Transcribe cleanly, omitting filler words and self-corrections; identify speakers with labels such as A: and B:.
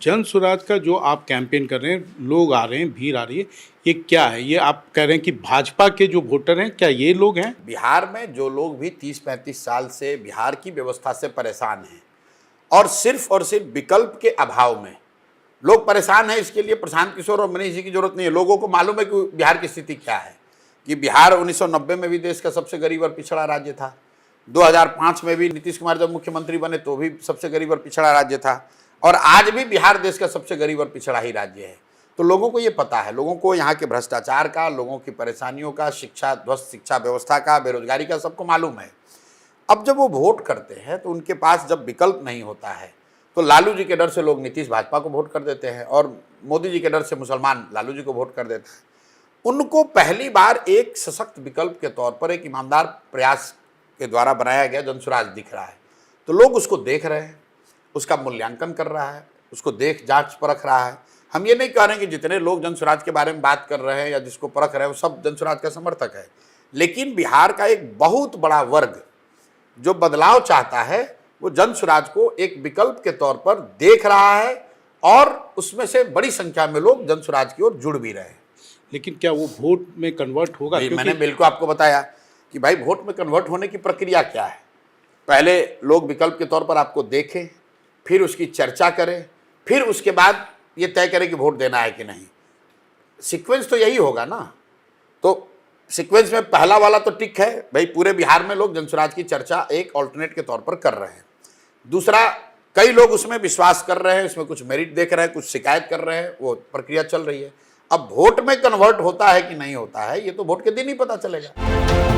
A: जन स्वराज का जो आप कैंपेन कर रहे हैं, लोग आ रहे हैं, भीड़ आ रही है, ये क्या है? ये आप कह रहे हैं कि भाजपा के जो वोटर हैं, क्या ये लोग हैं?
B: बिहार में जो लोग भी 30-35 साल से बिहार की व्यवस्था से परेशान हैं और सिर्फ विकल्प के अभाव में लोग परेशान हैं, इसके लिए प्रशांत किशोर और मनीष जी की जरूरत नहीं है। लोगों को मालूम है कि बिहार की स्थिति क्या है, कि बिहार 1990 में भी देश का सबसे गरीब और पिछड़ा राज्य था। 2005 में भी नीतीश कुमार जब मुख्यमंत्री बने तो भी सबसे गरीब और पिछड़ा राज्य था, और आज भी बिहार देश का सबसे गरीब और पिछड़ा ही राज्य है। तो लोगों को ये पता है, लोगों को यहाँ के भ्रष्टाचार का, लोगों की परेशानियों का, शिक्षा ध्वस्त शिक्षा व्यवस्था का, बेरोजगारी का, सबको मालूम है। अब जब वो वोट करते हैं तो उनके पास जब विकल्प नहीं होता है तो लालू जी के डर से लोग नीतीश भाजपा को वोट कर देते हैं और मोदी जी के डर से मुसलमान लालू जी को वोट कर देते हैं। उनको पहली बार एक सशक्त विकल्प के तौर पर एक ईमानदार प्रयास के द्वारा बनाया गया जनसुराज दिख रहा है, तो लोग उसको देख रहे हैं, उसका मूल्यांकन कर रहा है, उसको देख जांच परख रहा है। हम ये नहीं कह रहे हैं कि जितने लोग जनसुराज के बारे में बात कर रहे हैं या जिसको परख रहे हैं वो सब जनसुराज का समर्थक है, लेकिन बिहार का एक बहुत बड़ा वर्ग जो बदलाव चाहता है वो जनसुराज को एक विकल्प के तौर पर देख रहा है, और उसमें से बड़ी संख्या में लोग जनसुराज की ओर जुड़ भी रहे हैं।
A: लेकिन क्या वो वोट में कन्वर्ट होगा?
B: मैंने बिल्कुल आपको बताया कि भाई वोट में कन्वर्ट होने की प्रक्रिया क्या है। पहले लोग विकल्प के तौर पर आपको देखें, फिर उसकी चर्चा करें, फिर उसके बाद ये तय करें कि वोट देना है कि नहीं। सीक्वेंस तो यही होगा ना। तो सीक्वेंस में पहला वाला तो टिक है, भाई पूरे बिहार में लोग जनसुराज की चर्चा एक ऑल्टरनेट के तौर पर कर रहे हैं। दूसरा, कई लोग उसमें विश्वास कर रहे हैं, इसमें कुछ मेरिट देख रहे हैं, कुछ शिकायत कर रहे हैं, वो प्रक्रिया चल रही है। अब वोट में कन्वर्ट होता है कि नहीं होता है, ये तो वोट के दिन ही पता चलेगा।